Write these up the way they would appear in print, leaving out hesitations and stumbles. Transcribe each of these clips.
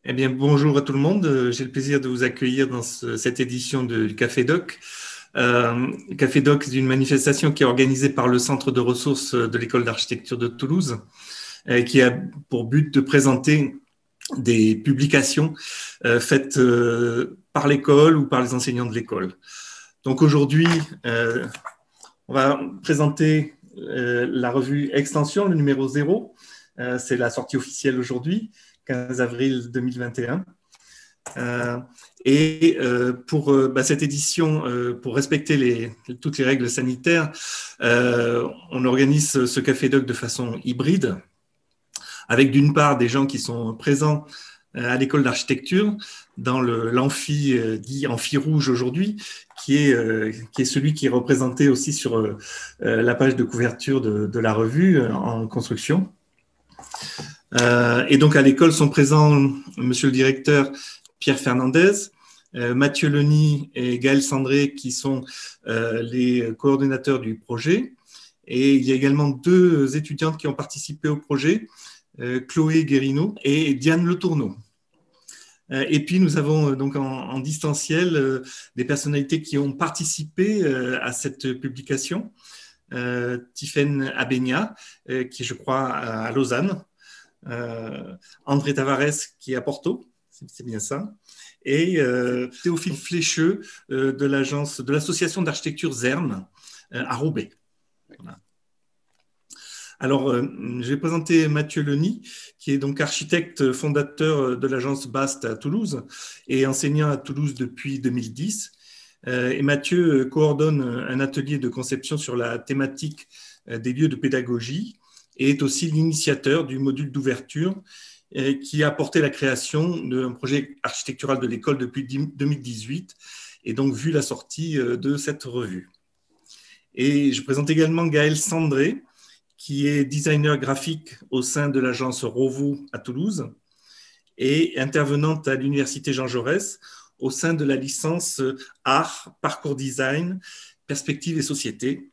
Eh bien, bonjour à tout le monde. J'ai le plaisir de vous accueillir dans cette édition du Café Doc. Le Café Doc, c'est une manifestation qui est organisée par le Centre de ressources de l'École d'architecture de Toulouse, qui a pour but de présenter des publications faites par l'école ou par les enseignants de l'école. Donc aujourd'hui, on va présenter la revue Extension, le numéro 0. C'est la sortie officielle aujourd'hui, 15 avril 2021. Pour cette édition, pour respecter toutes les règles sanitaires, on organise ce Café Doc de façon hybride, avec d'une part des gens qui sont présents à l'école d'architecture, dans l'amphi dit amphi rouge aujourd'hui, qui est celui qui est représenté aussi sur la page de couverture de la revue en construction. Et donc à l'école sont présents monsieur le directeur Pierre Fernandez, Mathieu Leny et Gaël Sandré qui sont les coordonnateurs du projet. Et il y a également deux étudiantes qui ont participé au projet, Chloé Guérino et Diane Le Tourneau. Et puis nous avons donc en distanciel des personnalités qui ont participé à cette publication. Tiffaine Abenia, qui est je crois à Lausanne, André Tavares qui est à Porto, c'est bien ça, et Théophile Flécheux de l'association d'architecture ZERM à Roubaix. Voilà. Alors, je vais présenter Mathieu Leny, qui est donc architecte fondateur de l'agence BAST à Toulouse et enseignant à Toulouse depuis 2010. Et Mathieu coordonne un atelier de conception sur la thématique des lieux de pédagogie et est aussi l'initiateur du module d'ouverture qui a apporté la création d'un projet architectural de l'école depuis 2018 et donc vu la sortie de cette revue. Et je présente également Gaël Sandré, qui est designer graphique au sein de l'agence Rovo à Toulouse et intervenante à l'université Jean Jaurès au sein de la licence Art, Parcours Design, Perspective et Société,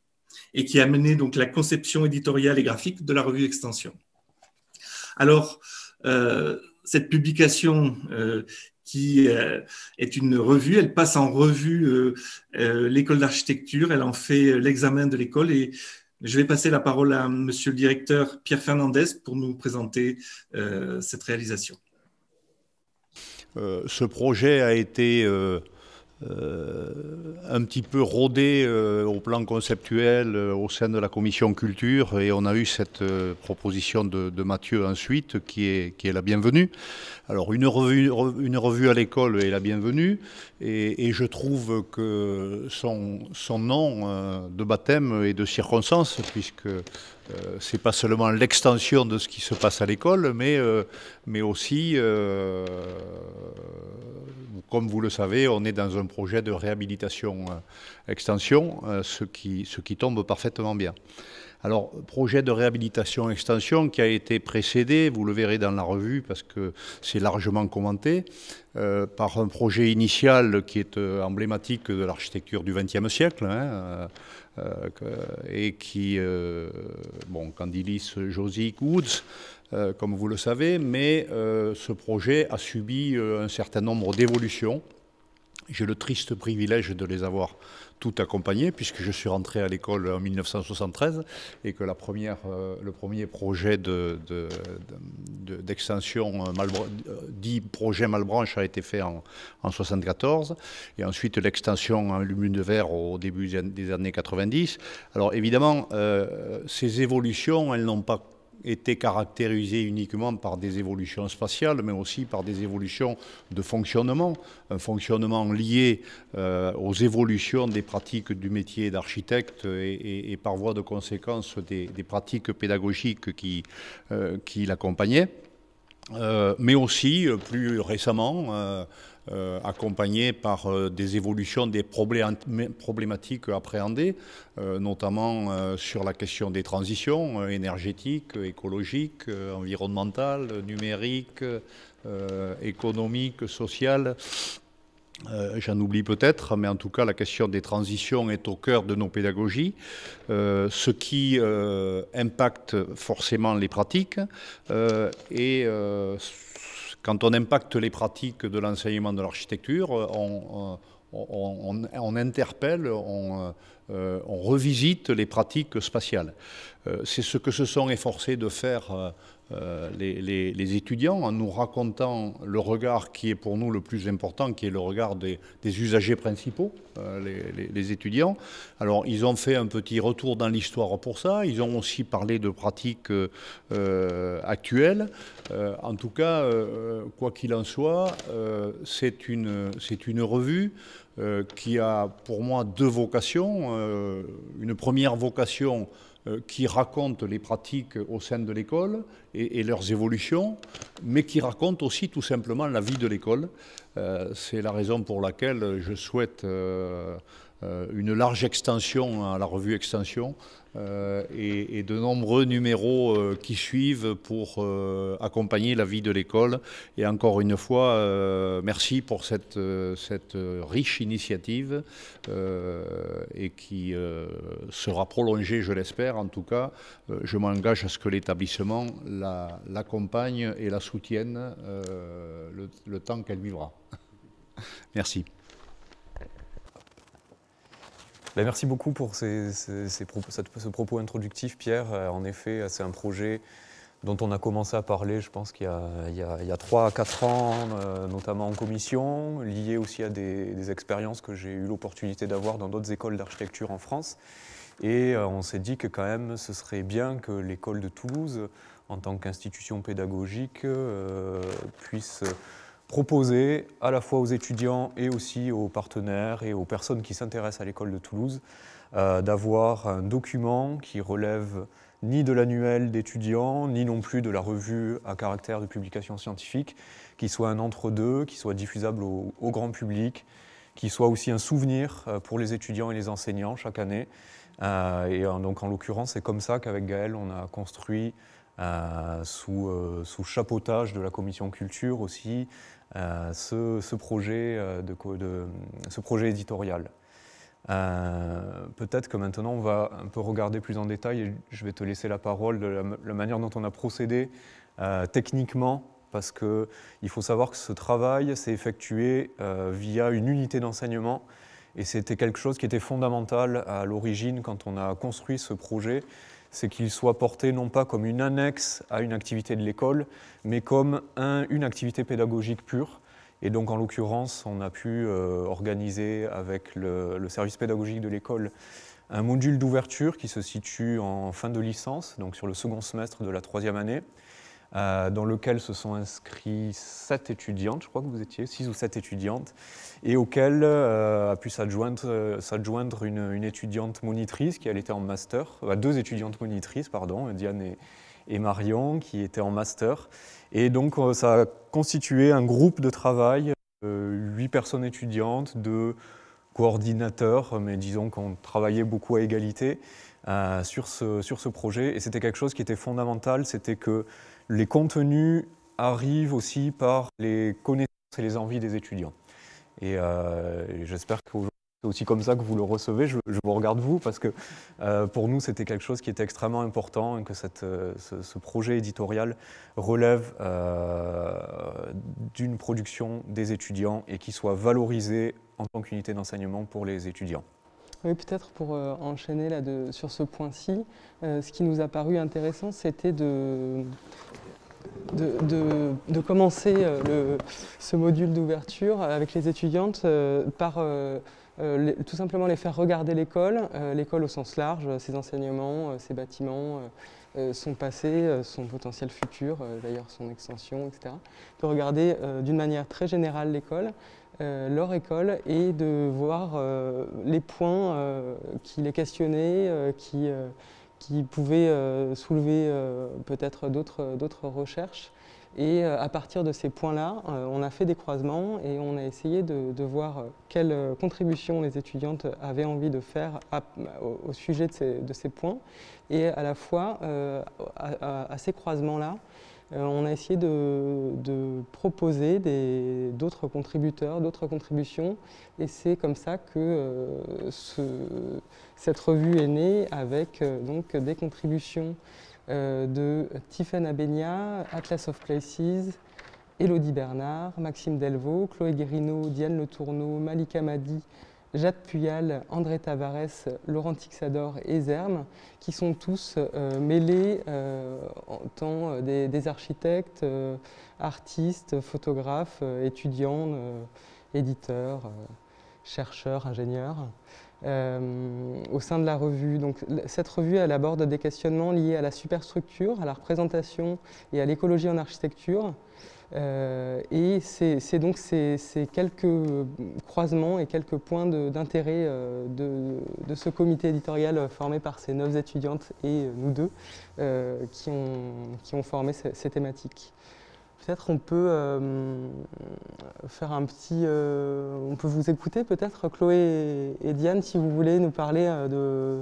et qui a mené donc la conception éditoriale et graphique de la revue Extension. Alors, cette publication qui est une revue, elle passe en revue l'école d'architecture, elle en fait l'examen de l'école et je vais passer la parole à monsieur le directeur Pierre Fernandez pour nous présenter cette réalisation. Ce projet a été un petit peu rodé au plan conceptuel au sein de la commission culture et on a eu cette proposition de Mathieu ensuite qui est la bienvenue. Alors une revue à l'école est la bienvenue et je trouve que son nom de baptême est de circonstance puisque c'est pas seulement l'extension de ce qui se passe à l'école, mais aussi, comme vous le savez, on est dans un projet de réhabilitation-extension, ce qui tombe parfaitement bien. Alors, projet de réhabilitation-extension qui a été précédé, vous le verrez dans la revue parce que c'est largement commenté, par un projet initial qui est emblématique de l'architecture du XXe siècle, et qui, Candilis, Josic, Woods, comme vous le savez, mais ce projet a subi un certain nombre d'évolutions. J'ai le triste privilège de les avoir tout accompagnées, puisque je suis rentré à l'école en 1973 et que le premier projet d'extension dit projet Malebranche a été fait en 1974 et ensuite l'extension en lumineux de verre au début des années 90. Alors évidemment, ces évolutions, elles n'ont pas été caractérisé uniquement par des évolutions spatiales, mais aussi par des évolutions de fonctionnement, un fonctionnement lié aux évolutions des pratiques du métier d'architecte et par voie de conséquence des pratiques pédagogiques qui l'accompagnaient, mais aussi plus récemment accompagné par des évolutions des problématiques appréhendées, notamment sur la question des transitions énergétiques, écologiques, environnementales, numériques, économiques, sociales. J'en oublie peut-être, mais en tout cas, la question des transitions est au cœur de nos pédagogies, ce qui impacte forcément les pratiques et quand on impacte les pratiques de l'enseignement de l'architecture, on interpelle, on revisite les pratiques spatiales. C'est ce que se sont efforcés de faire les étudiants en nous racontant le regard qui est pour nous le plus important, qui est le regard des usagers principaux, les étudiants. Alors ils ont fait un petit retour dans l'histoire pour ça, ils ont aussi parlé de pratiques actuelles. En tout cas, quoi qu'il en soit, c'est une revue qui a pour moi deux vocations. Une première vocation qui raconte les pratiques au sein de l'école et leurs évolutions, mais qui raconte aussi tout simplement la vie de l'école. C'est la raison pour laquelle je souhaite une large extension à la revue Extension et de nombreux numéros qui suivent pour accompagner la vie de l'école. Et encore une fois, merci pour cette riche initiative et qui sera prolongée, je l'espère. En tout cas, je m'engage à ce que l'établissement l'accompagne et la soutienne le temps qu'elle vivra. Merci. Ben, merci beaucoup pour ce propos introductif, Pierre. En effet, c'est un projet dont on a commencé à parler, je pense qu'il y a 3 à 4 ans, notamment en commission, lié aussi à des expériences que j'ai eu l'opportunité d'avoir dans d'autres écoles d'architecture en France. Et on s'est dit que quand même, ce serait bien que l'école de Toulouse, en tant qu'institution pédagogique, puisse proposer à la fois aux étudiants et aussi aux partenaires et aux personnes qui s'intéressent à l'école de Toulouse d'avoir un document qui relève ni de l'annuel d'étudiants, ni non plus de la revue à caractère de publication scientifique, qui soit un entre-deux, qui soit diffusable au grand public, qui soit aussi un souvenir pour les étudiants et les enseignants chaque année. Donc en l'occurrence, c'est comme ça qu'avec Gaël, on a construit sous chapeautage de la commission culture aussi ce projet éditorial. Peut-être que maintenant on va un peu regarder plus en détail et je vais te laisser la parole de la manière dont on a procédé techniquement, parce qu'il faut savoir que ce travail s'est effectué via une unité d'enseignement et c'était quelque chose qui était fondamental à l'origine quand on a construit ce projet, c'est qu'il soit porté non pas comme une annexe à une activité de l'école, mais comme une activité pédagogique pure. Et donc en l'occurrence, on a pu organiser avec le service pédagogique de l'école un module d'ouverture qui se situe en fin de licence, donc sur le second semestre de la 3e année, dans lequel se sont inscrits 7 étudiantes, je crois que vous étiez 6 ou 7 étudiantes, et auquel a pu s'adjoindre une étudiante monitrice qui elle était en master, 2 étudiantes monitrices, pardon, Diane et Marion, qui étaient en master. Et donc ça a constitué un groupe de travail, 8 personnes étudiantes, 2 coordinateurs, mais disons qu'on travaillait beaucoup à égalité sur ce projet. Et c'était quelque chose qui était fondamental, c'était que les contenus arrivent aussi par les connaissances et les envies des étudiants. Et j'espère qu'aujourd'hui, c'est aussi comme ça que vous le recevez. Je vous regarde vous, parce que pour nous, c'était quelque chose qui était extrêmement important et que ce projet éditorial relève d'une production des étudiants et qui soit valorisé en tant qu'unité d'enseignement pour les étudiants. Oui, peut-être pour enchaîner sur ce point-ci, ce qui nous a paru intéressant, c'était de commencer ce module d'ouverture avec les étudiantes par tout simplement les faire regarder l'école au sens large, ses enseignements, ses bâtiments, son passé, son potentiel futur, d'ailleurs son extension, etc. De regarder d'une manière très générale l'école, leur école, et de voir les points qui les questionnaient, qui pouvaient soulever peut-être d'autres recherches. Et à partir de ces points-là, on a fait des croisements et on a essayé de voir quelles contributions les étudiantes avaient envie de faire au sujet de ces points. Et à la fois, à ces croisements-là, on a essayé de proposer d'autres contributeurs, d'autres contributions, et c'est comme ça que cette revue est née, avec donc des contributions de Tiffaine Abenia, Atlas of Places, Élodie Bernard, Maxime Delvaux, Chloé Guérino, Diane Le Tourneau, Malika Madi, Jade Puyal, André Tavares, Laurent Tixador et Zerme, qui sont tous mêlés en tant des architectes, artistes, photographes, étudiants, éditeurs, chercheurs, ingénieurs, au sein de la revue. Donc, cette revue, elle aborde des questionnements liés à la superstructure, à la représentation et à l'écologie en architecture. Et c'est donc ces quelques croisements et quelques points d'intérêt de ce comité éditorial formé par ces 9 étudiantes et nous deux qui ont formé ces thématiques. Peut-être on peut faire un petit... on peut vous écouter peut-être, Chloé et Diane, si vous voulez nous parler de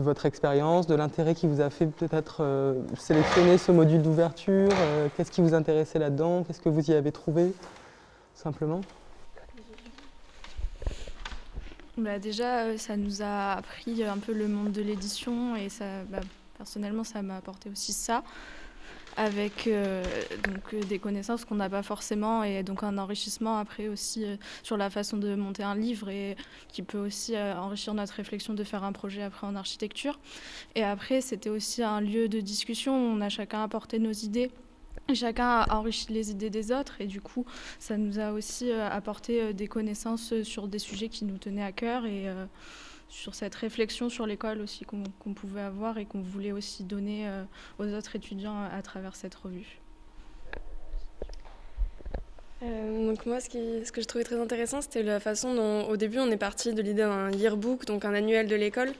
votre expérience, de l'intérêt qui vous a fait peut-être sélectionner ce module d'ouverture, qu'est-ce qui vous intéressait là-dedans, qu'est-ce que vous y avez trouvé, simplement. Bah déjà, ça nous a appris un peu le monde de l'édition et ça, personnellement, ça m'a apporté aussi ça, avec donc, des connaissances qu'on n'a pas forcément et donc un enrichissement après aussi sur la façon de monter un livre et qui peut aussi enrichir notre réflexion de faire un projet après en architecture. Et après, c'était aussi un lieu de discussion où on a chacun apporté nos idées. Et chacun a enrichi les idées des autres et du coup, ça nous a aussi apporté des connaissances sur des sujets qui nous tenaient à cœur et sur cette réflexion sur l'école aussi qu'on pouvait avoir et qu'on voulait aussi donner aux autres étudiants à travers cette revue. Donc moi, ce que je trouvais très intéressant, c'était la façon dont, au début, on est parti de l'idée d'un yearbook, donc un annuel de l'école,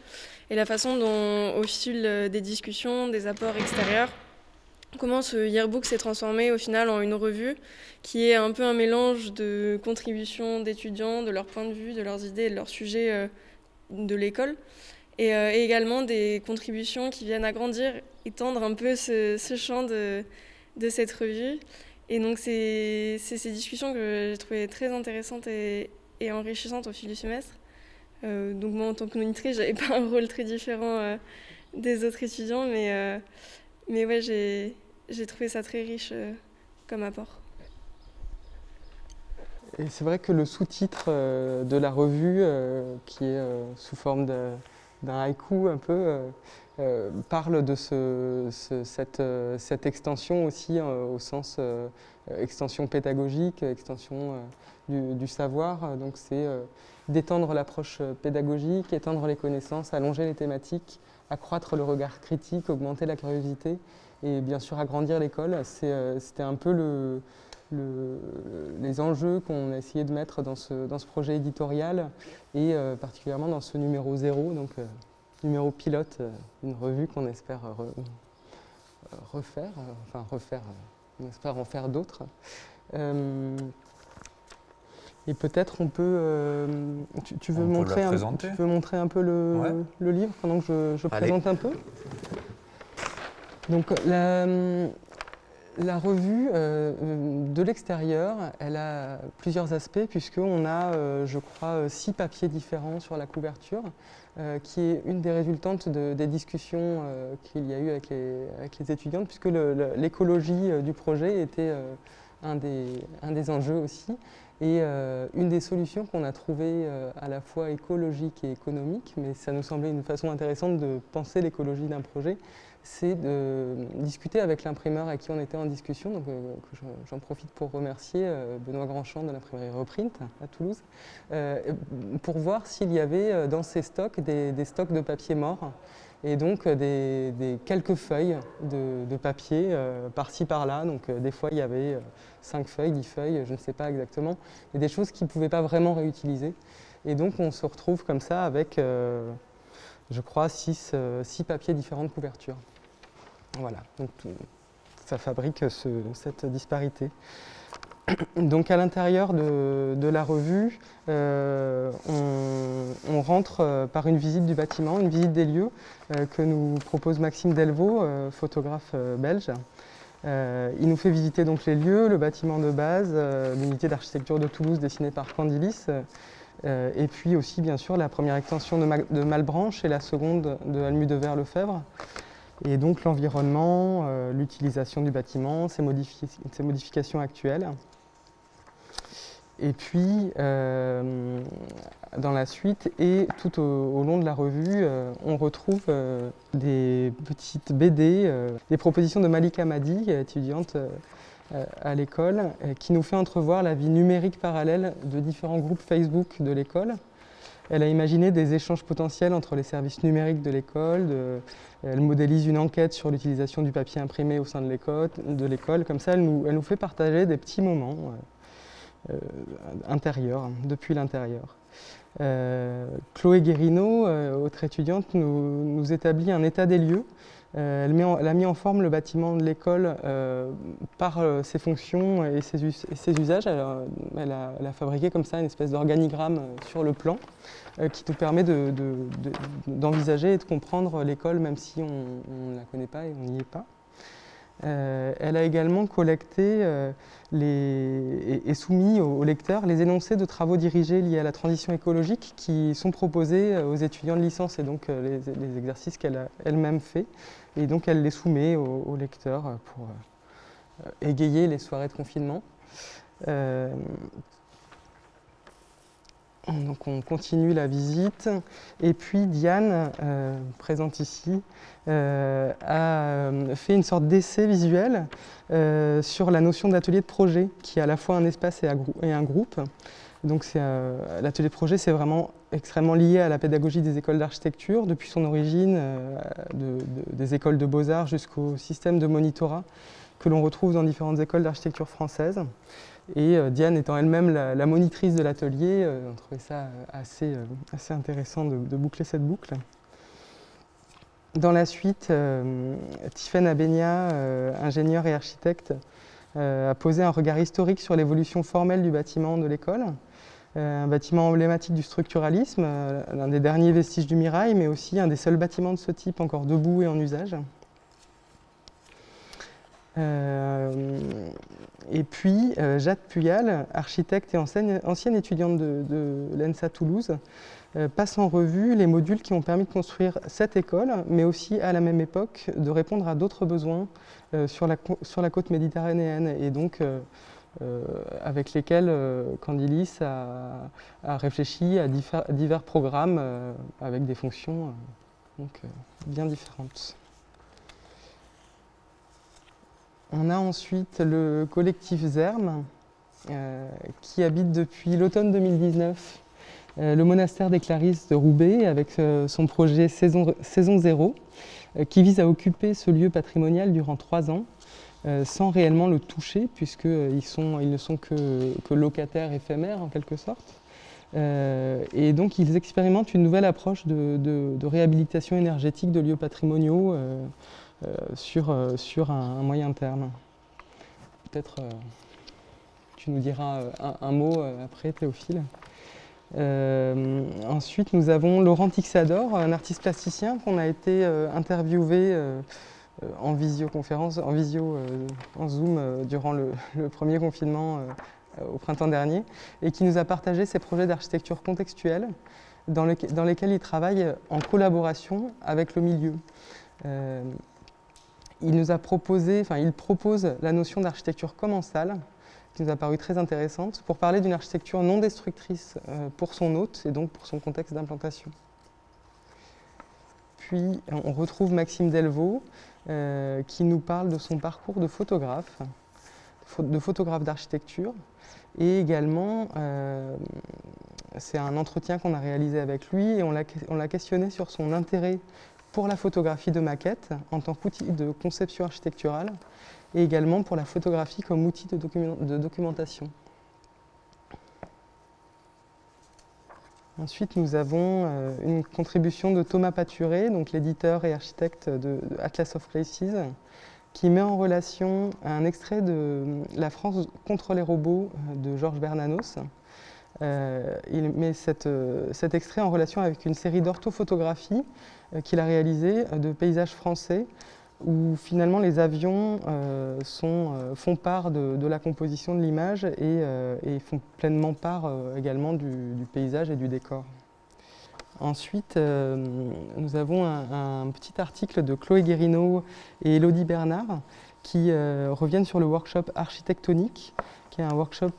et la façon dont, au fil des discussions, des apports extérieurs, comment ce yearbook s'est transformé au final en une revue qui est un peu un mélange de contributions d'étudiants, de leur point de vue, de leurs idées et de leurs sujets de l'école, et également des contributions qui viennent agrandir, étendre un peu ce champ de cette revue. Et donc c'est ces discussions que j'ai trouvées très intéressantes et enrichissantes au fil du semestre. Donc moi en tant que monitrice, j'avais pas un rôle très différent des autres étudiants, mais ouais, j'ai trouvé ça très riche comme apport. Et c'est vrai que le sous-titre de la revue, qui est sous forme d'un haïku un peu, parle de cette extension aussi au sens extension pédagogique, extension du savoir. Donc c'est d'étendre l'approche pédagogique, étendre les connaissances, allonger les thématiques, accroître le regard critique, augmenter la curiosité et bien sûr agrandir l'école. C'était un peu les enjeux qu'on a essayé de mettre dans ce projet éditorial et particulièrement dans ce numéro 0, donc numéro pilote, une revue qu'on espère refaire, on espère en faire d'autres. Et peut-être on peut... tu veux montrer un peu le livre pendant que je présente un peu. Donc la revue, de l'extérieur, elle a plusieurs aspects puisqu'on a, je crois, 6 papiers différents sur la couverture, qui est une des résultantes des discussions qu'il y a eu avec les étudiantes, puisque l'écologie du projet était un des enjeux aussi. Et une des solutions qu'on a trouvées à la fois écologique et économique, mais ça nous semblait une façon intéressante de penser l'écologie d'un projet, c'est de discuter avec l'imprimeur avec qui on était en discussion. Donc, j'en profite pour remercier Benoît Grandchamp de l'imprimerie Reprint à Toulouse, pour voir s'il y avait dans ces stocks des stocks de papier mort et donc des quelques feuilles de papier par-ci par-là. Donc des fois il y avait 5 feuilles, 10 feuilles, je ne sais pas exactement, mais des choses qu'ils ne pouvaient pas vraiment réutiliser. Et donc on se retrouve comme ça avec, je crois, 6 papiers différentes couvertures. Voilà, donc ça fabrique cette disparité. Donc à l'intérieur de la revue, on rentre par une visite du bâtiment, une visite des lieux que nous propose Maxime Delvaux, photographe belge. Il nous fait visiter donc les lieux, le bâtiment de base, l'unité d'architecture de Toulouse dessinée par Candilis, et puis aussi bien sûr la première extension de Malebranche et la seconde de Almu-Devers-Lefebvre. Et donc l'environnement, l'utilisation du bâtiment, ses modifications actuelles. Et puis, dans la suite et tout au long de la revue, on retrouve des petites BD, des propositions de Malika Madi, étudiante à l'école, qui nous fait entrevoir la vie numérique parallèle de différents groupes Facebook de l'école. Elle a imaginé des échanges potentiels entre les services numériques de l'école. Elle modélise une enquête sur l'utilisation du papier imprimé au sein de l'école. Comme ça, elle nous fait partager des petits moments intérieurs, depuis l'intérieur. Chloé Guérino, autre étudiante, nous établit un état des lieux. Elle a mis en forme le bâtiment de l'école par ses fonctions et ses usages. Elle a fabriqué comme ça une espèce d'organigramme sur le plan qui nous permet d'envisager et de comprendre l'école même si on ne la connaît pas et on n'y est pas. Elle a également collecté et soumis aux lecteurs les énoncés de travaux dirigés liés à la transition écologique qui sont proposés aux étudiants de licence et donc les exercices qu'elle a elle-même fait. Et donc elle les soumet aux lecteurs pour égayer les soirées de confinement. Donc on continue la visite et puis Diane, présente ici, a fait une sorte d'essai visuel sur la notion d'atelier de projet qui est à la fois un espace et un groupe. Donc l'atelier de projet, c'est vraiment extrêmement lié à la pédagogie des écoles d'architecture depuis son origine, des écoles de beaux-arts jusqu'au système de monitorat que l'on retrouve dans différentes écoles d'architecture françaises. Et Diane étant elle-même la monitrice de l'atelier, on trouvait ça assez intéressant de boucler cette boucle. Dans la suite, Tiffaine Abenia, ingénieure et architecte, a posé un regard historique sur l'évolution formelle du bâtiment de l'école. Un bâtiment emblématique du structuralisme, l'un des derniers vestiges du Mirail, mais aussi un des seuls bâtiments de ce type encore debout et en usage. Et puis, Jade Puyal, architecte et ancienne étudiante de l'ENSA Toulouse, passe en revue les modules qui ont permis de construire cette école, mais aussi à la même époque de répondre à d'autres besoins sur la côte méditerranéenne, et donc avec lesquels Candilis a réfléchi à divers programmes avec des fonctions bien différentes. On a ensuite le collectif ZERM, qui habite depuis l'automne 2019 le monastère des Clarisses de Roubaix avec son projet Saison 0, qui vise à occuper ce lieu patrimonial durant 3 ans, sans réellement le toucher, puisqu'ils ne sont que locataires éphémères en quelque sorte. Et donc ils expérimentent une nouvelle approche de réhabilitation énergétique de lieux patrimoniaux sur un moyen terme. Peut-être tu nous diras un mot après, Théophile. Ensuite, nous avons Laurent Tixador, un artiste plasticien qu'on a été interviewé en visioconférence, en Zoom durant le premier confinement au printemps dernier, et qui nous a partagé ses projets d'architecture contextuelle dans lesquels il travaille en collaboration avec le milieu. Il propose la notion d'architecture commensale, qui nous a paru très intéressante, pour parler d'une architecture non destructrice pour son hôte et donc pour son contexte d'implantation. Puis on retrouve Maxime Delvaux, qui nous parle de son parcours de photographe d'architecture, et également, c'est un entretien qu'on a réalisé avec lui, et on l'a questionné sur son intérêt pour la photographie de maquette en tant qu'outil de conception architecturale et également pour la photographie comme outil de documentation. Ensuite, nous avons une contribution de Thomas Paturé, donc l'éditeur et architecte de Atlas of Places, qui met en relation un extrait de La France contre les robots de Georges Bernanos. Il met cet extrait en relation avec une série d'orthophotographies qu'il a réalisées de paysages français où finalement les avions font part de la composition de l'image et font pleinement part également du paysage et du décor. Ensuite, nous avons un petit article de Chloé Guérino et Élodie Bernard qui reviennent sur le workshop Architectonique, qui est un workshop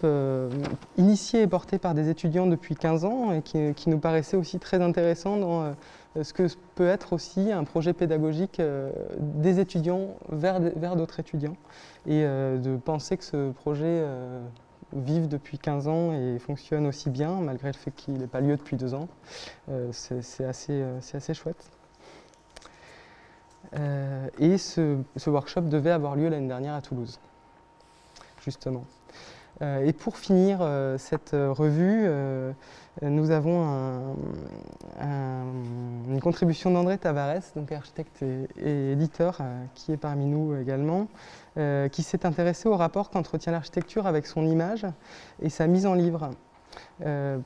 initié et porté par des étudiants depuis 15 ans et qui nous paraissait aussi très intéressant dans ce que peut être aussi un projet pédagogique des étudiants vers d'autres étudiants, et de penser que ce projet vive depuis 15 ans et fonctionne aussi bien, malgré le fait qu'il n'ait pas lieu depuis 2 ans. C'est assez chouette. Et ce workshop devait avoir lieu l'année dernière à Toulouse, justement. Et pour finir cette revue, nous avons une contribution d'André Tavares, donc architecte et éditeur, qui est parmi nous également, qui s'est intéressé au rapport qu'entretient l'architecture avec son image et sa mise en livre,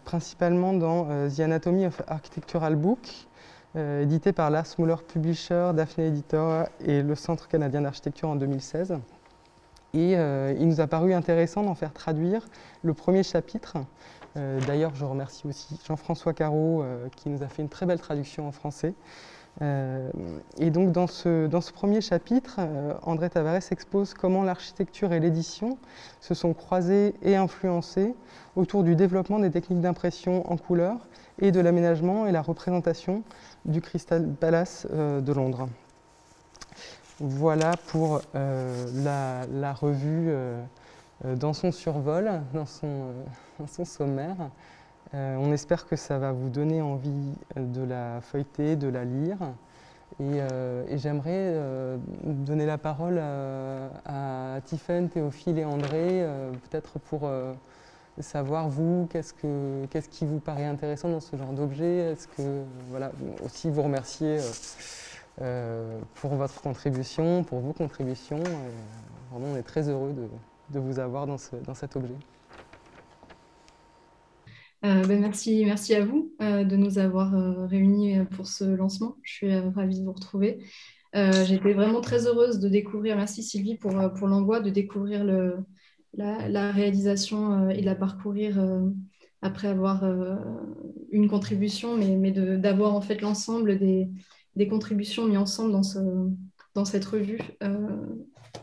principalement dans The Anatomy of Architectural Book, édité par Lars Muller Publisher, Daphne Editor et le Centre canadien d'architecture en 2016. Et il nous a paru intéressant d'en faire traduire le premier chapitre. D'ailleurs, je remercie aussi Jean-François Carreau qui nous a fait une très belle traduction en français. Et donc dans ce premier chapitre, André Tavares expose comment l'architecture et l'édition se sont croisées et influencées autour du développement des techniques d'impression en couleur et de l'aménagement et la représentation du Crystal Palace de Londres. Voilà pour la revue dans son survol, dans son sommaire. On espère que ça va vous donner envie de la feuilleter, de la lire. Et j'aimerais donner la parole à Tiffaine, Théophile et André, peut-être pour savoir, vous, qu'est-ce qui vous paraît intéressant dans ce genre d'objet. Est-ce que, voilà, aussi vous remercier pour votre contribution, pour vos contributions. Vraiment, on est très heureux de vous avoir dans cet objet. Merci à vous de nous avoir réunis pour ce lancement. Je suis ravie de vous retrouver. J'étais vraiment très heureuse de découvrir, merci Sylvie pour l'envoi, de découvrir la réalisation et de la parcourir après avoir une contribution, mais d'avoir en fait l'ensemble des contributions mises ensemble dans cette revue.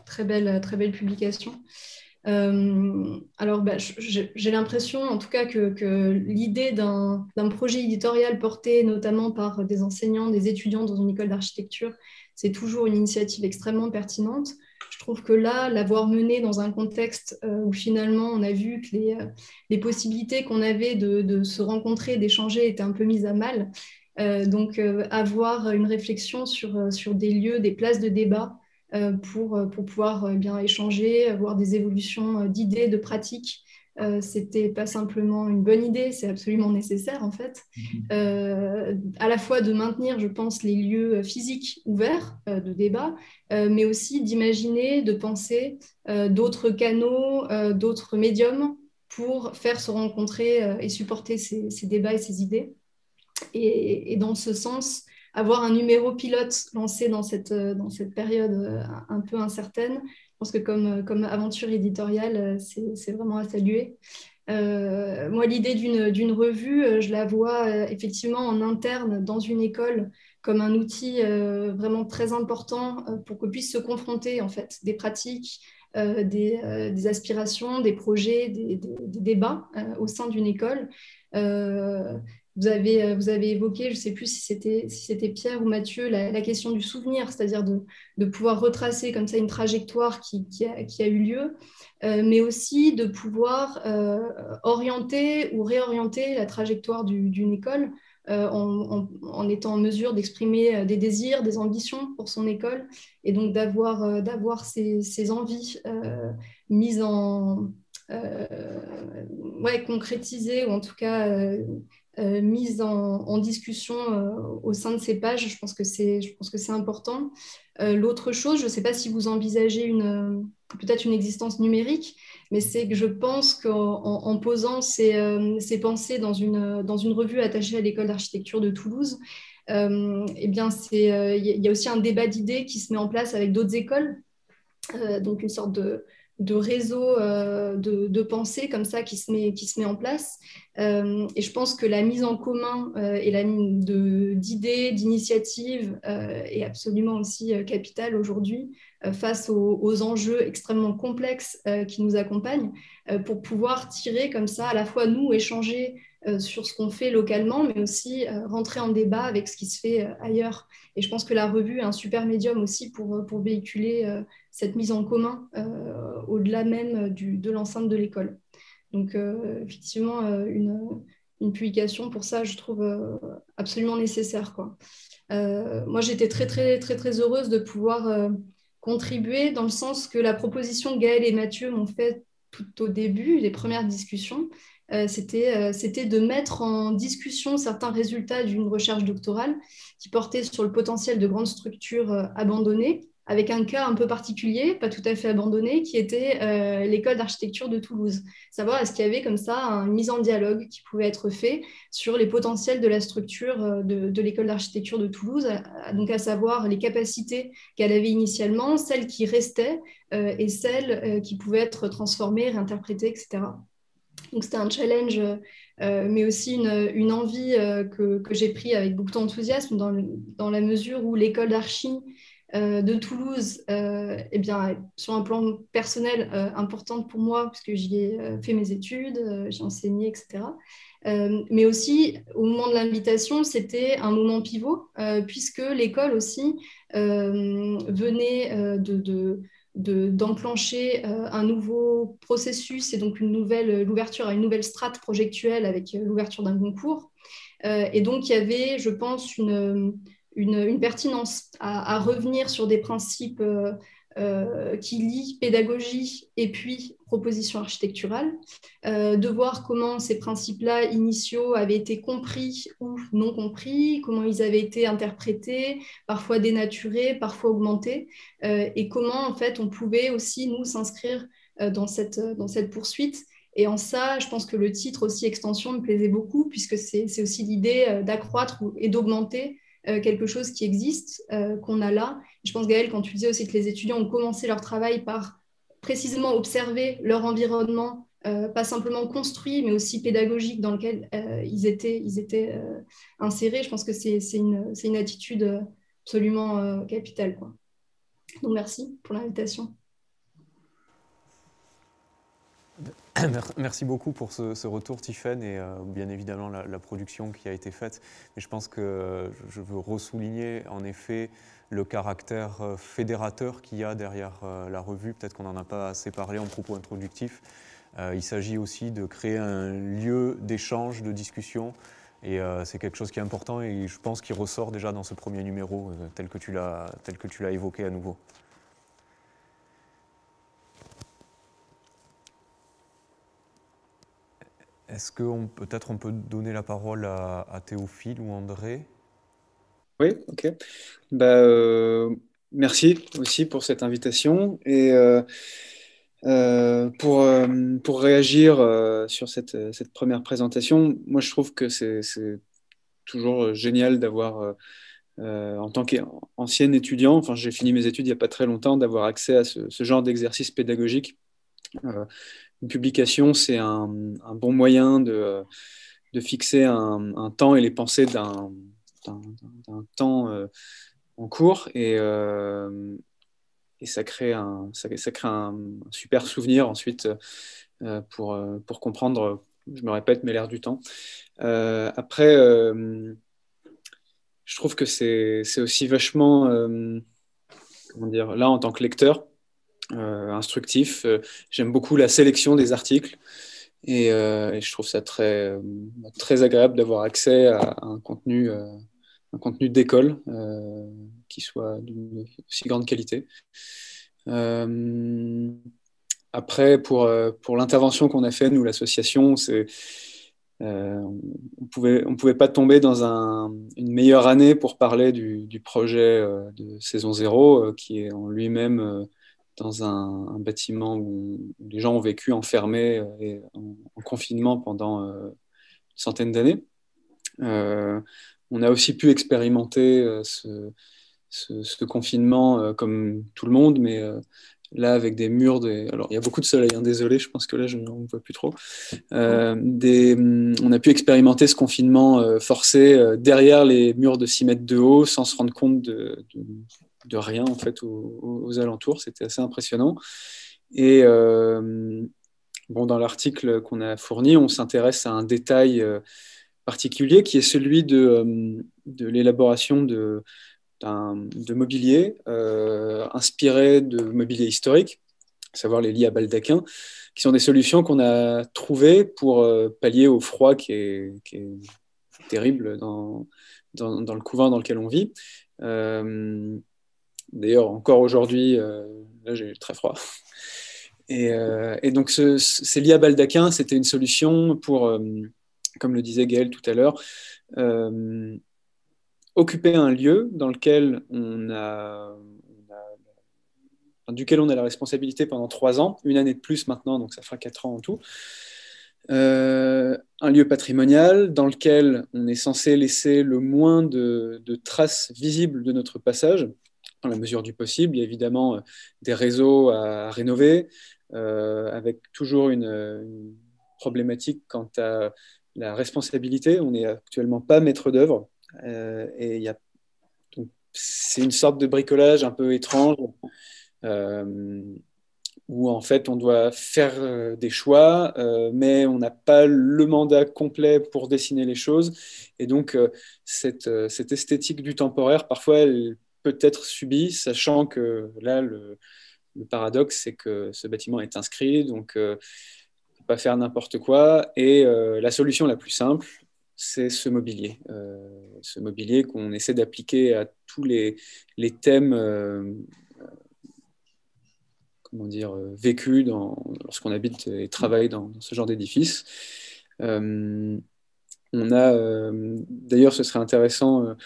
Très belle publication. Alors, j'ai l'impression, en tout cas, que l'idée d'un projet éditorial porté notamment par des enseignants, des étudiants dans une école d'architecture, c'est toujours une initiative extrêmement pertinente. Je trouve que là, l'avoir mené dans un contexte où finalement on a vu que les possibilités qu'on avait de se rencontrer, d'échanger étaient un peu mises à mal. Donc, avoir une réflexion sur des lieux, des places de débat pour pouvoir bien échanger, avoir des évolutions d'idées, de pratiques. C'était pas simplement une bonne idée, c'est absolument nécessaire en fait. À la fois de maintenir, je pense, les lieux physiques ouverts de débat, mais aussi d'imaginer, de penser d'autres canaux, d'autres médiums pour faire se rencontrer et supporter ces débats et ces idées. Et dans ce sens, avoir un numéro pilote lancé dans cette période un peu incertaine, je pense que comme aventure éditoriale, c'est vraiment à saluer. Moi, l'idée d'une revue, je la vois effectivement en interne dans une école comme un outil vraiment très important pour qu'on puisse se confronter en fait, des pratiques, des aspirations, des projets, des débats au sein d'une école. Vous avez évoqué, je ne sais plus si c'était Pierre ou Mathieu, la question du souvenir, c'est-à-dire de pouvoir retracer comme ça une trajectoire qui a eu lieu, mais aussi de pouvoir orienter ou réorienter la trajectoire d'une école en étant en mesure d'exprimer des désirs, des ambitions pour son école, et donc d'avoir ces envies mises concrétisées, ou en tout cas mise en discussion au sein de ces pages. Je pense que c'est important. L'autre chose, je ne sais pas si vous envisagez peut-être une existence numérique, mais c'est que je pense qu'en posant ces pensées dans une revue attachée à l'école d'architecture de Toulouse, eh bien il y a aussi un débat d'idées qui se met en place avec d'autres écoles, donc une sorte de de réseau de pensée comme ça qui se met en place. Et je pense que la mise en commun et d'idées, d'initiatives est absolument aussi capitale aujourd'hui face aux enjeux extrêmement complexes qui nous accompagnent pour pouvoir tirer comme ça, à la fois nous échanger sur ce qu'on fait localement, mais aussi rentrer en débat avec ce qui se fait ailleurs. Et je pense que la revue est un super médium aussi pour véhiculer cette mise en commun au-delà même de l'enceinte de l'école. Donc, effectivement, une publication pour ça, je trouve absolument nécessaire, quoi. Moi, j'étais très, très, très, très heureuse de pouvoir contribuer dans le sens que la proposition que Gaëlle et Mathieu m'ont faite tout au début, les premières discussions, c'était de mettre en discussion certains résultats d'une recherche doctorale qui portait sur le potentiel de grandes structures abandonnées, avec un cas un peu particulier, pas tout à fait abandonné, qui était l'école d'architecture de Toulouse. Savoir est-ce qu'il y avait comme ça une mise en dialogue qui pouvait être faite sur les potentiels de la structure de l'école d'architecture de Toulouse, donc à savoir les capacités qu'elle avait initialement, celles qui restaient et celles qui pouvaient être transformées, réinterprétées, etc. Donc c'était un challenge, mais aussi une envie que j'ai pris avec beaucoup d'enthousiasme dans la mesure où l'école d'archi de Toulouse, eh bien, sur un plan personnel importante pour moi, puisque j'y ai fait mes études, j'ai enseigné, etc. Mais aussi, au moment de l'invitation, c'était un moment pivot, puisque l'école aussi venait d'enclencher un nouveau processus et donc l'ouverture à une nouvelle strate projectuelle avec l'ouverture d'un concours. Et donc, il y avait, je pense, une pertinence à revenir sur des principes qui lient pédagogie et puis proposition architecturale, de voir comment ces principes-là initiaux avaient été compris ou non compris, comment ils avaient été interprétés, parfois dénaturés, parfois augmentés, et comment en fait on pouvait aussi nous s'inscrire dans cette poursuite. Et en ça, je pense que le titre aussi extension me plaisait beaucoup, puisque c'est aussi l'idée d'accroître et d'augmenter quelque chose qui existe, qu'on a là. Je pense, Gaëlle, quand tu disais aussi que les étudiants ont commencé leur travail par précisément observer leur environnement, pas simplement construit, mais aussi pédagogique dans lequel ils étaient insérés, je pense que c'est une attitude absolument capitale, quoi. Donc merci pour l'invitation. Merci beaucoup pour ce retour, Tiffaine, et bien évidemment la production qui a été faite. Mais je pense que je veux ressouligner en effet le caractère fédérateur qu'il y a derrière la revue. Peut-être qu'on n'en a pas assez parlé en propos introductif. Il s'agit aussi de créer un lieu d'échange, de discussion. Et c'est quelque chose qui est important et je pense qu'il ressort déjà dans ce premier numéro tel que tu l'as évoqué à nouveau. Est-ce que peut-être on peut donner la parole à Théophile ou André? Oui, ok. Merci aussi pour cette invitation et pour réagir sur cette première présentation. Moi, je trouve que c'est toujours génial d'avoir, en tant qu'ancien étudiant, enfin j'ai fini mes études il n'y a pas très longtemps, d'avoir accès à ce genre d'exercice pédagogique. Une publication, c'est un bon moyen de fixer un temps et les pensées d'un temps en cours et ça crée un super souvenir ensuite pour comprendre, je me répète, mais l'air du temps. Après, je trouve que c'est aussi vachement, comment dire, là en tant que lecteur, instructif. J'aime beaucoup la sélection des articles et je trouve ça très, très agréable d'avoir accès à un contenu d'école qui soit d'une si grande qualité. Après, pour l'intervention qu'on a fait, nous, l'association, on pouvait pas tomber dans une meilleure année pour parler du projet de Saison Zéro, qui est en lui-même dans un bâtiment où les gens ont vécu enfermés et en confinement pendant une centaine d'années. On a aussi pu expérimenter ce confinement comme tout le monde, mais là avec des murs, alors il y a beaucoup de soleil, hein, désolé, je pense que là on ne voit plus trop. On a pu expérimenter ce confinement forcé derrière les murs de 6 mètres de haut sans se rendre compte de rien en fait aux alentours. C'était assez impressionnant. Et bon, dans l'article qu'on a fourni, on s'intéresse à un détail particulier qui est celui de l'élaboration de mobilier inspiré de mobilier historique, à savoir les lits à baldaquin, qui sont des solutions qu'on a trouvées pour pallier au froid qui est terrible dans le couvent dans lequel on vit. D'ailleurs, encore aujourd'hui, là j'ai très froid. Et donc ces lits à baldaquin, c'était une solution pour, comme le disait Gaël tout à l'heure, occuper un lieu dans lequel duquel on a la responsabilité pendant 3 ans, une année de plus maintenant, donc ça fera 4 ans en tout. Un lieu patrimonial dans lequel on est censé laisser le moins de traces visibles de notre passage, dans la mesure du possible. Il y a évidemment des réseaux à rénover, avec toujours une problématique quant à la responsabilité. On n'est actuellement pas maître d'œuvre. Et c'est une sorte de bricolage un peu étrange où en fait on doit faire des choix, mais on n'a pas le mandat complet pour dessiner les choses. Et donc cette esthétique du temporaire, parfois, elle peut être subie, sachant que là, le paradoxe, c'est que ce bâtiment est inscrit, donc on ne peut pas faire n'importe quoi. Et la solution la plus simple, c'est ce mobilier qu'on essaie d'appliquer à tous les thèmes vécus lorsqu'on habite et travaille dans ce genre d'édifice. On a, d'ailleurs, ce serait intéressant,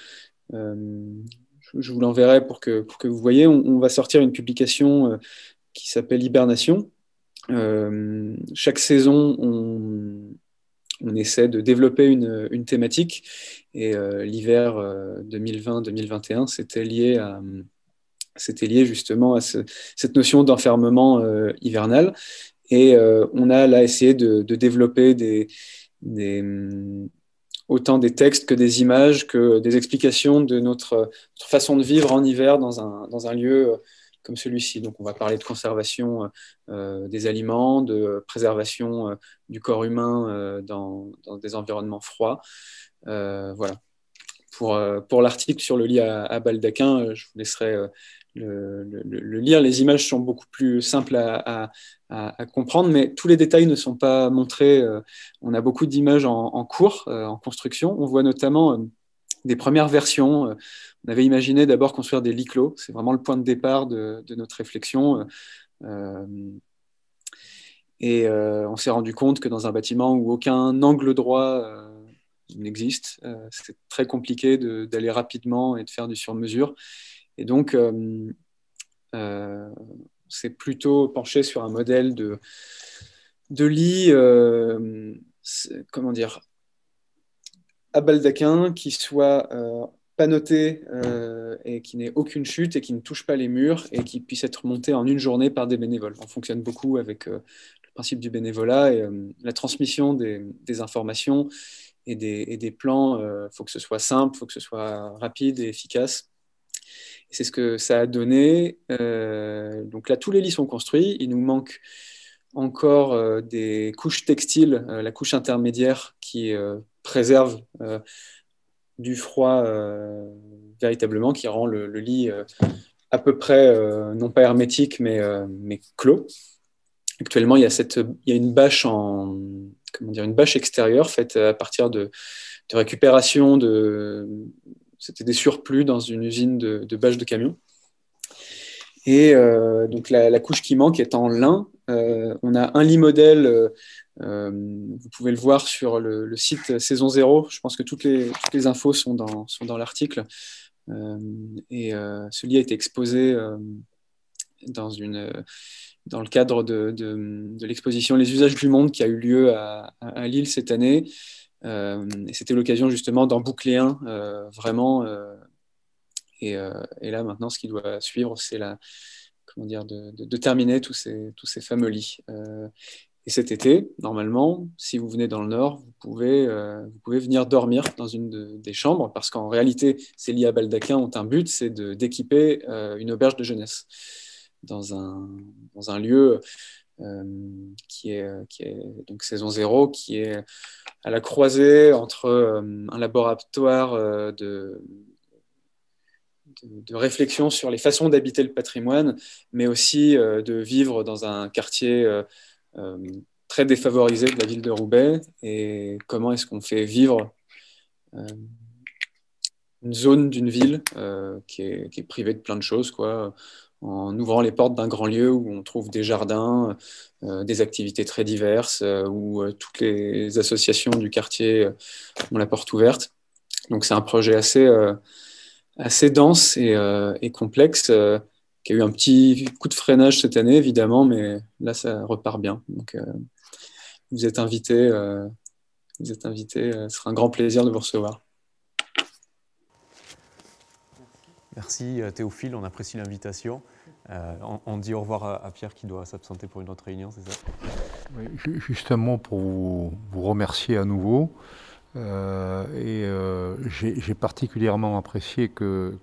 je vous l'enverrai pour que vous voyez, on va sortir une publication qui s'appelle Hibernation. Chaque saison, on essaie de développer une thématique, et l'hiver 2020-2021, c'était lié justement à cette notion d'enfermement hivernal. Et on a là essayé de développer autant des textes que des images, que des explications de notre façon de vivre en hiver dans un lieu comme celui-ci. Donc on va parler de conservation des aliments, de préservation du corps humain dans des environnements froids. Voilà. Pour l'article sur le lit à baldaquin, je vous laisserai le lire. Les images sont beaucoup plus simples à comprendre, mais tous les détails ne sont pas montrés. On a beaucoup d'images en cours, en construction. On voit notamment des premières versions. On avait imaginé d'abord construire des lits clos. C'est vraiment le point de départ de notre réflexion. Et on s'est rendu compte que dans un bâtiment où aucun angle droit n'existe, c'est très compliqué d'aller rapidement et de faire du sur-mesure. Et donc, on s'est plutôt penché sur un modèle de lit, à baldaquin, qui soit pas noté et qui n'ait aucune chute et qui ne touche pas les murs et qui puisse être monté en une journée par des bénévoles. On fonctionne beaucoup avec le principe du bénévolat, et la transmission des informations et des plans, faut que ce soit simple, faut que ce soit rapide et efficace. Et c'est ce que ça a donné. Donc là, tous les lits sont construits. Il nous manque encore des couches textiles, la couche intermédiaire qui préserve du froid véritablement, qui rend le lit à peu près, non pas hermétique, mais clos. Actuellement, il y a une bâche une bâche extérieure faite à partir de récupération c'était des surplus dans une usine de bâches de camion. Et donc la couche qui manque est en lin. On a un lit modèle, vous pouvez le voir sur le site Saison Zéro. Je pense que toutes les infos sont dans l'article. Et ce lit a été exposé dans le cadre de l'exposition Les usages du monde qui a eu lieu à Lille cette année. Et c'était l'occasion justement d'en boucler un, vraiment. Et là, maintenant, ce qui doit suivre, c'est comment dire, de terminer tous ces fameux lits. Et cet été, normalement, si vous venez dans le Nord, vous pouvez venir dormir dans une des chambres, parce qu'en réalité, ces lits à baldaquin ont un but, c'est d'équiper une auberge de jeunesse dans un lieu qui est donc saison 0, qui est à la croisée entre un laboratoire de réflexion sur les façons d'habiter le patrimoine, mais aussi de vivre dans un quartier très défavorisé de la ville de Roubaix, et comment est-ce qu'on fait vivre une zone d'une ville qui est privée de plein de choses, quoi, en ouvrant les portes d'un grand lieu où on trouve des jardins, des activités très diverses, où toutes les associations du quartier ont la porte ouverte. Donc c'est un projet assez dense et complexe, qui a eu un petit coup de freinage cette année, évidemment, mais là, ça repart bien. Donc, vous êtes invités. Ce sera un grand plaisir de vous recevoir. Merci Théophile, on apprécie l'invitation. On dit au revoir à Pierre qui doit s'absenter pour une autre réunion, c'est ça? Oui, juste un mot pour vous remercier à nouveau. J'ai particulièrement apprécié que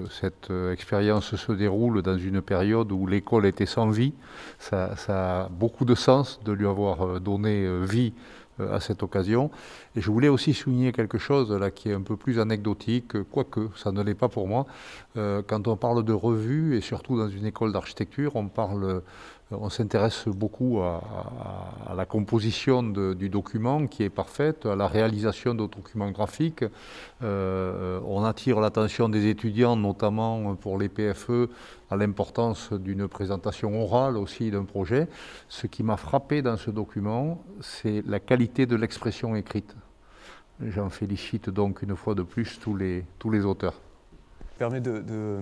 cette expérience se déroule dans une période où l'école était sans vie. Ça a beaucoup de sens de lui avoir donné vie à cette occasion. Et je voulais aussi souligner quelque chose là qui est un peu plus anecdotique, quoique ça ne l'est pas pour moi. Quand on parle de revue, et surtout dans une école d'architecture, on s'intéresse beaucoup à la composition du document qui est parfaite, à la réalisation de documents graphiques. On attire l'attention des étudiants, notamment pour les PFE, à l'importance d'une présentation orale aussi d'un projet. Ce qui m'a frappé dans ce document, c'est la qualité de l'expression écrite. J'en félicite donc une fois de plus tous les auteurs. Permet de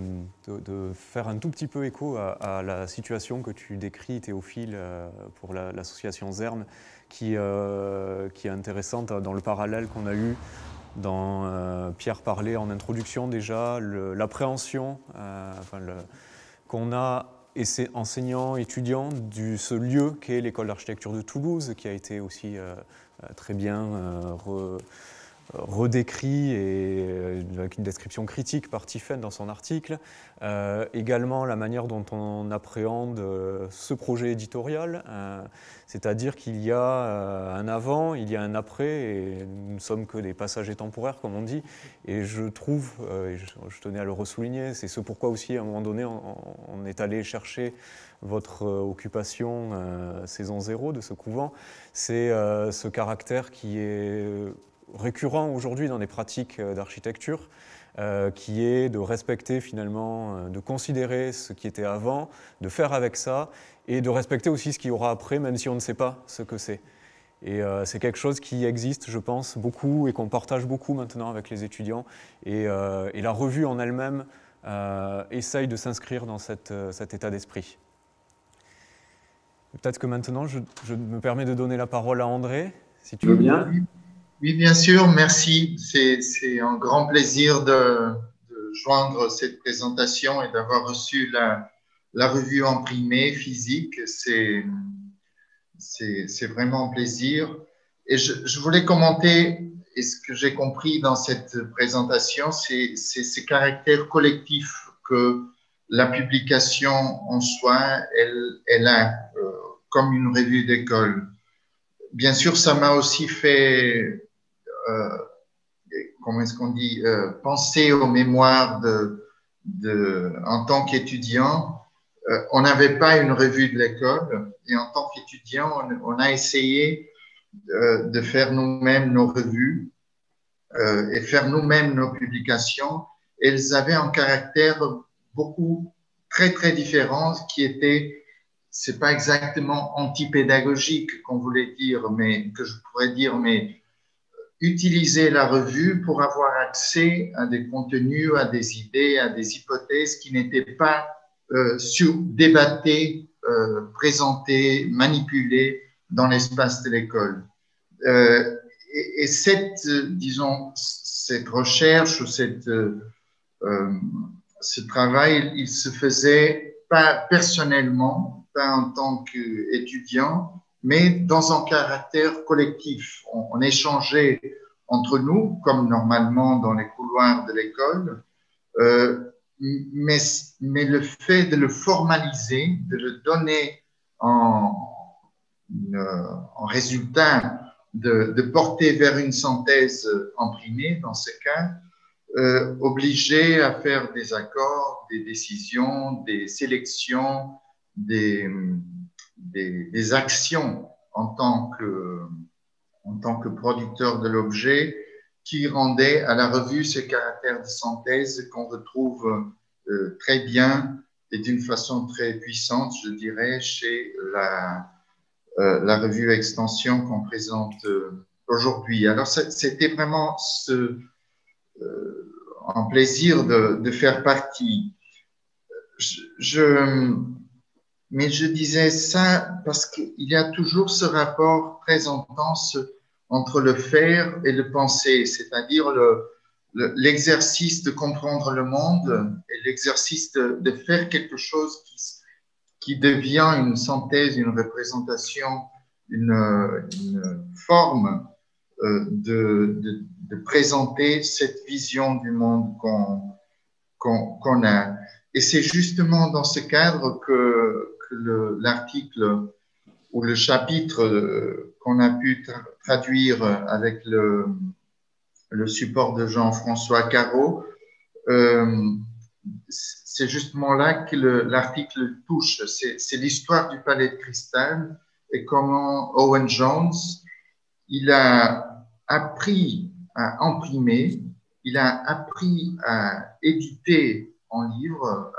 faire un tout petit peu écho à la situation que tu décris, Théophile, pour l'association ZERM, qui est intéressante dans le parallèle qu'on a eu dans Pierre parlait en introduction déjà, l'appréhension qu'on a, et c'est enseignants, étudiants, ce lieu qu'est l'école d'architecture de Toulouse, qui a été aussi très bien redécrit et avec une description critique par Tiphaine dans son article. Également la manière dont on appréhende ce projet éditorial, c'est-à-dire qu'il y a un avant, il y a un après, et nous ne sommes que des passagers temporaires, comme on dit. Et je trouve, et je tenais à le ressouligner, c'est ce pourquoi aussi, à un moment donné, on est allé chercher votre occupation saison 0 de ce couvent, c'est ce caractère qui est récurrent aujourd'hui dans les pratiques d'architecture, qui est de respecter finalement, de considérer ce qui était avant, de faire avec ça, et de respecter aussi ce qu'il y aura après, même si on ne sait pas ce que c'est. Et c'est quelque chose qui existe, je pense, beaucoup, et qu'on partage beaucoup maintenant avec les étudiants, et la revue en elle-même essaye de s'inscrire dans cet état d'esprit. Peut-être que maintenant, je me permets de donner la parole à André, si tu veux bien. Oui, bien sûr, merci. C'est un grand plaisir de joindre cette présentation et d'avoir reçu la revue imprimée, physique. C'est vraiment un plaisir. Et je voulais commenter, et ce que j'ai compris dans cette présentation, c'est ce caractère collectif que la publication en soi, elle a, comme une revue d'école. Bien sûr, ça m'a aussi fait comment est-ce qu'on dit, penser aux mémoires en tant qu'étudiant. On n'avait pas une revue de l'école, et en tant qu'étudiant, on a essayé de faire nous-mêmes nos revues et faire nous-mêmes nos publications. Elles avaient un caractère très, très différent, qui était, c'est pas exactement antipédagogique qu'on voulait dire, mais que je pourrais dire, mais utiliser la revue pour avoir accès à des contenus, à des idées, à des hypothèses qui n'étaient pas débattées, présentées, manipulées dans l'espace de l'école. Et cette recherche ou ce travail, il se faisait pas personnellement, pas en tant qu'étudiant, mais dans un caractère collectif. On échangeait entre nous, comme normalement dans les couloirs de l'école, mais le fait de le formaliser, de le donner en résultat, de porter vers une synthèse imprimée, dans ce cas, obligé à faire des accords, des décisions, des sélections, des actions en tant que producteur de l'objet qui rendait à la revue ce caractère de synthèse qu'on retrouve très bien et d'une façon très puissante, je dirais, chez la revue Extension qu'on présente aujourd'hui. Alors, c'était vraiment un plaisir de faire partie. Mais je disais ça parce qu'il y a toujours ce rapport très intense entre le faire et le penser, c'est-à-dire l'exercice de comprendre le monde et l'exercice de faire quelque chose qui devient une synthèse, une représentation, une forme de présenter cette vision du monde qu'on a. Et c'est justement dans ce cadre que l'article ou le chapitre qu'on a pu traduire avec le support de Jean-François Carreau, c'est justement là que l'article touche. C'est l'histoire du palais de cristal et comment Owen Jones, il a appris à imprimer, il a appris à éditer en livre,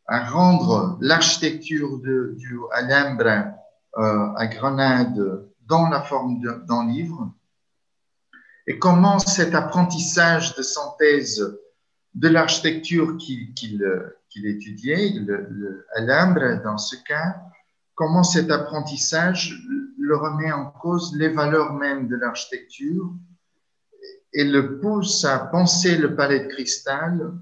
à rendre l'architecture du Alhambra à Grenade dans la forme d'un livre, et comment cet apprentissage de synthèse de l'architecture qu'il étudiait, l'Alhambra dans ce cas, comment cet apprentissage le remet en cause les valeurs mêmes de l'architecture et le pousse à penser le palais de cristal,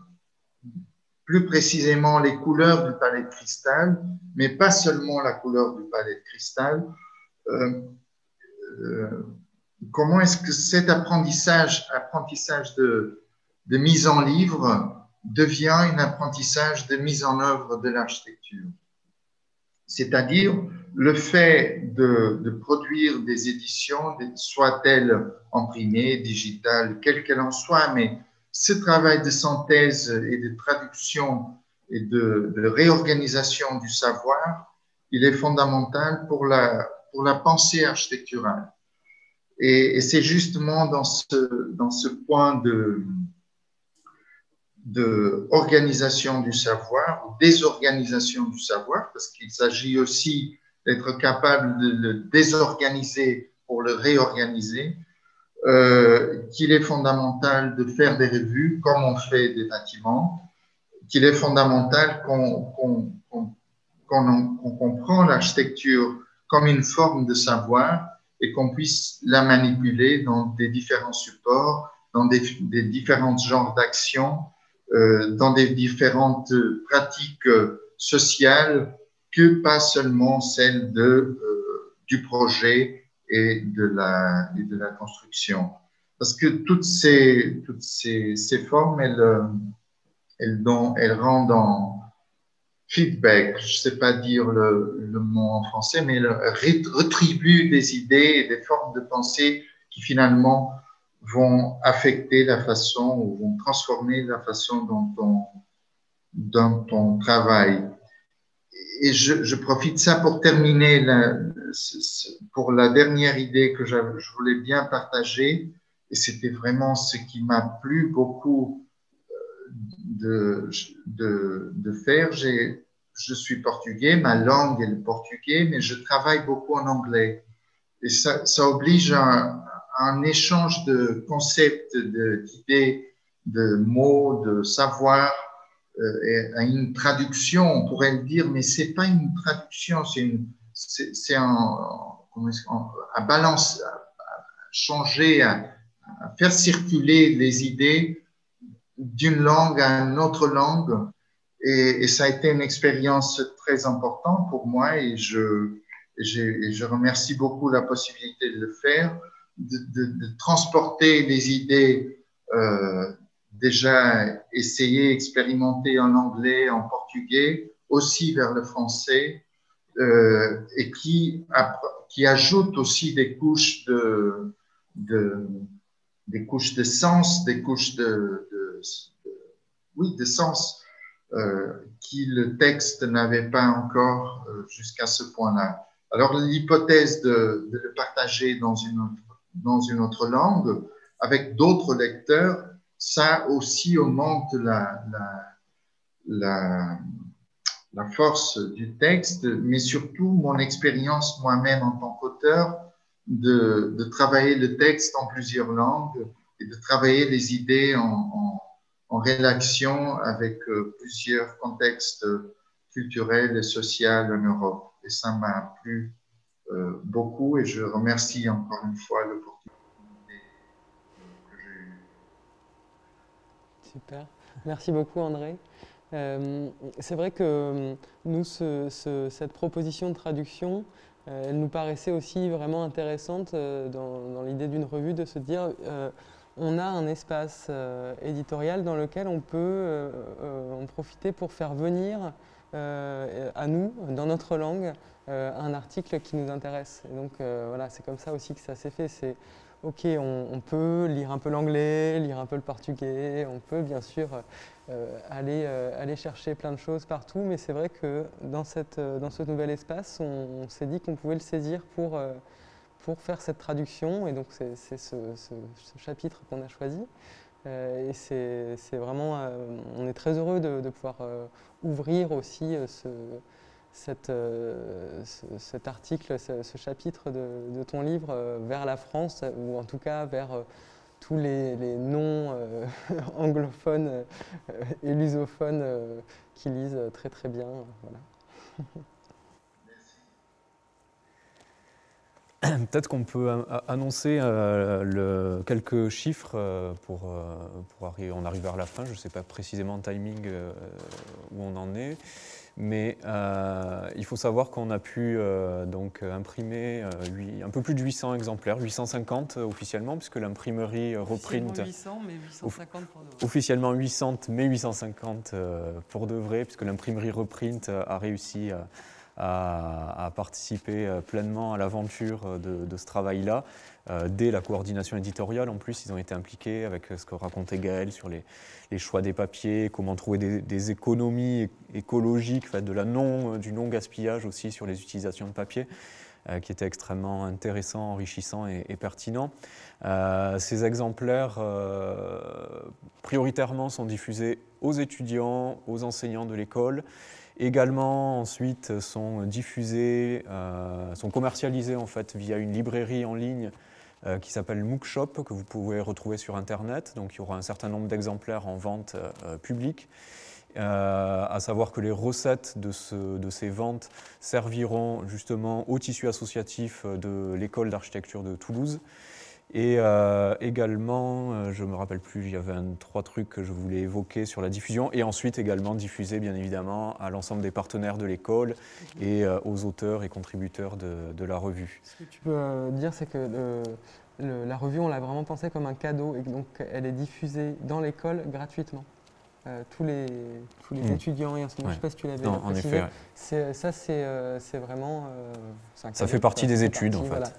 plus précisément les couleurs du palais de cristal, mais pas seulement la couleur du palais de cristal. Comment est-ce que cet apprentissage de mise en livre devient un apprentissage de mise en œuvre de l'architecture? C'est-à-dire le fait de produire des éditions, soient-elles imprimées, digitales, quelles qu'elles en soient, mais ce travail de synthèse et de traduction et de réorganisation du savoir, il est fondamental pour la pensée architecturale. Et c'est justement dans ce point de organisation du savoir, ou désorganisation du savoir, parce qu'il s'agit aussi d'être capable de le désorganiser pour le réorganiser, qu'il est fondamental de faire des revues comme on fait des bâtiments, qu'il est fondamental qu'on comprend l'architecture comme une forme de savoir et qu'on puisse la manipuler dans des différents supports, dans des différents genres d'actions, dans des différentes pratiques sociales que pas seulement celles du projet et de la construction. Parce que toutes ces formes, elles rendent en feedback, je ne sais pas dire le mot en français, mais retribuent des idées et des formes de pensée qui finalement vont affecter la façon ou vont transformer la façon dont on travaille. Et je profite de ça pour terminer pour la dernière idée que je voulais bien partager, et c'était vraiment ce qui m'a plu beaucoup de faire. Je suis portugais, ma langue est le portugais, mais je travaille beaucoup en anglais. Et ça oblige à un échange de concepts, d'idées, de mots, de savoir, et à une traduction, on pourrait le dire, mais c'est pas une traduction, c'est à balance, à changer, à faire circuler les idées d'une langue à une autre langue Et ça a été une expérience très importante pour moi et je remercie beaucoup la possibilité de le faire, de transporter les idées déjà essayées, expérimentées en anglais, en portugais, aussi vers le français, et qui ajoute aussi des couches des couches de sens, des couches de sens qui le texte n'avait pas encore jusqu'à ce point-là. Alors l'hypothèse de le partager dans une autre langue avec d'autres lecteurs, ça aussi augmente la force du texte, mais surtout mon expérience moi-même en tant qu'auteur de travailler le texte en plusieurs langues et de travailler les idées en relation avec plusieurs contextes culturels et sociaux en Europe. Et ça m'a plu beaucoup et je remercie encore une fois l'opportunité que j'ai eue. Super. Merci beaucoup, André. C'est vrai que nous, cette proposition de traduction, elle nous paraissait aussi vraiment intéressante dans l'idée d'une revue, de se dire on a un espace éditorial dans lequel on peut en profiter pour faire venir à nous, dans notre langue, un article qui nous intéresse. Et donc voilà, c'est comme ça aussi que ça s'est fait. C'est ok, on peut lire un peu l'anglais, lire un peu le portugais, on peut bien sûr aller chercher plein de choses partout, mais c'est vrai que dans ce nouvel espace, on s'est dit qu'on pouvait le saisir pour faire cette traduction, et donc c'est ce chapitre qu'on a choisi. Et c'est vraiment, on est très heureux de pouvoir ouvrir aussi cet article, ce chapitre de ton livre vers la France, ou en tout cas vers tous les non anglophones et lusophones qui lisent très très bien. Voilà. Peut-être qu'on peut annoncer quelques chiffres pour on arrive vers la fin. Je ne sais pas précisément le timing où on en est, mais il faut savoir qu'on a pu donc imprimer un peu plus de 800 exemplaires, 850 officiellement, puisque l'imprimerie reprint. Officiellement 800, mais 850 pour de vrai. Officiellement 800, mais 850 pour de vrai, puisque l'imprimerie reprint a réussi à participer pleinement à l'aventure de ce travail-là. Dès la coordination éditoriale, en plus, ils ont été impliqués avec ce que racontait Gaël sur les choix des papiers, comment trouver des économies écologiques, du non-gaspillage aussi sur les utilisations de papier, qui était extrêmement intéressant, enrichissant et pertinent. Ces exemplaires, prioritairement, sont diffusés aux étudiants, aux enseignants de l'école. Également, ensuite, sont diffusés, sont commercialisés en fait via une librairie en ligne qui s'appelle MOOCshop, que vous pouvez retrouver sur Internet. Donc, il y aura un certain nombre d'exemplaires en vente publique. À savoir que les recettes de ces ventes serviront justement au tissu associatif de l'école d'architecture de Toulouse. Et également, je ne me rappelle plus, il y avait 3 trucs que je voulais évoquer sur la diffusion, et ensuite également diffuser bien évidemment à l'ensemble des partenaires de l'école et aux auteurs et contributeurs de la revue. Ce que tu peux dire, c'est que la revue, on l'a vraiment pensée comme un cadeau, et donc elle est diffusée dans l'école gratuitement. Tous les étudiants et enseignants, je ne sais pas si tu l'avais précisé. En effet, ça, c'est vraiment... ça fait partie des études, en fait. Voilà,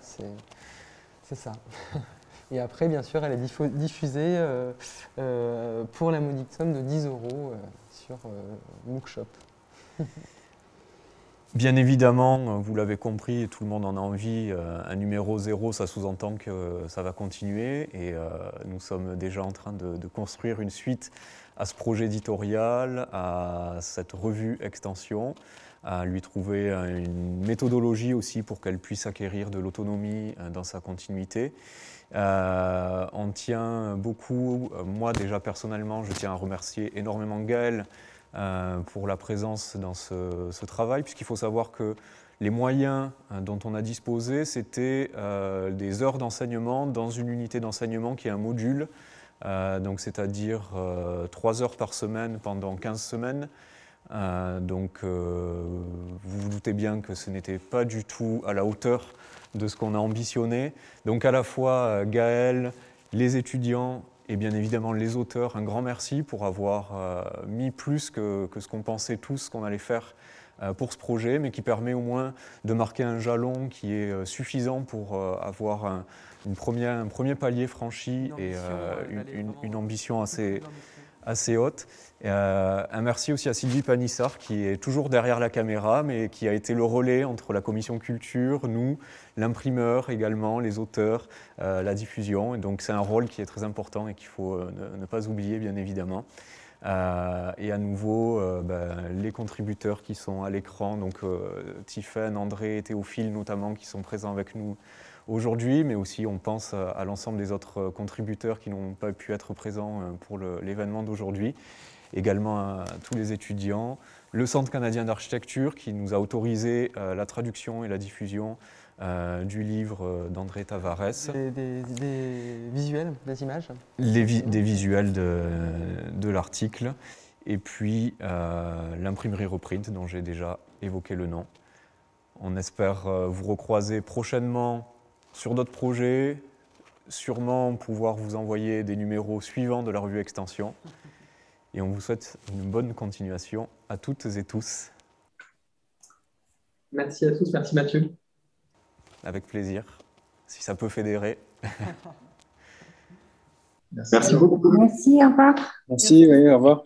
c'est ça. Et après, bien sûr, elle est diffusée pour la modique somme de 10 € sur MOOCshop. Bien évidemment, vous l'avez compris, tout le monde en a envie. Un numéro 0, ça sous-entend que ça va continuer. Et nous sommes déjà en train de construire une suite à ce projet éditorial, à cette revue extension, à lui trouver une méthodologie aussi pour qu'elle puisse acquérir de l'autonomie dans sa continuité. On tient beaucoup, moi déjà personnellement, je tiens à remercier énormément Gaël pour la présence dans ce travail, puisqu'il faut savoir que les moyens dont on a disposé, c'était des heures d'enseignement dans une unité d'enseignement qui est un module, donc c'est-à-dire 3 heures par semaine pendant 15 semaines, Donc vous vous doutez bien que ce n'était pas du tout à la hauteur de ce qu'on a ambitionné. Donc à la fois Gaël, les étudiants et bien évidemment les auteurs, un grand merci pour avoir mis plus que ce qu'on pensait tous qu'on allait faire pour ce projet, mais qui permet au moins de marquer un jalon qui est suffisant pour avoir un premier palier franchi et une ambition assez haute. Un merci aussi à Sylvie Panissard qui est toujours derrière la caméra, mais qui a été le relais entre la commission culture, nous, l'imprimeur également, les auteurs, la diffusion. Et donc c'est un rôle qui est très important et qu'il faut ne pas oublier, bien évidemment. Et à nouveau, les contributeurs qui sont à l'écran, donc Tiffaine, André et Théophile notamment, qui sont présents avec nous aujourd'hui, mais aussi on pense à l'ensemble des autres contributeurs qui n'ont pas pu être présents pour l'événement d'aujourd'hui. Également à tous les étudiants, le Centre canadien d'architecture qui nous a autorisé la traduction et la diffusion du livre d'André Tavares. Des visuels, des images. Des visuels de l'article. Et puis l'imprimerie Reprint dont j'ai déjà évoqué le nom. On espère vous recroiser prochainement sur d'autres projets, sûrement pouvoir vous envoyer des numéros suivants de la revue Extension. Et on vous souhaite une bonne continuation à toutes et tous. Merci à tous, merci Mathieu. Avec plaisir, si ça peut fédérer. Merci beaucoup. Merci, au revoir. Merci, oui, au revoir.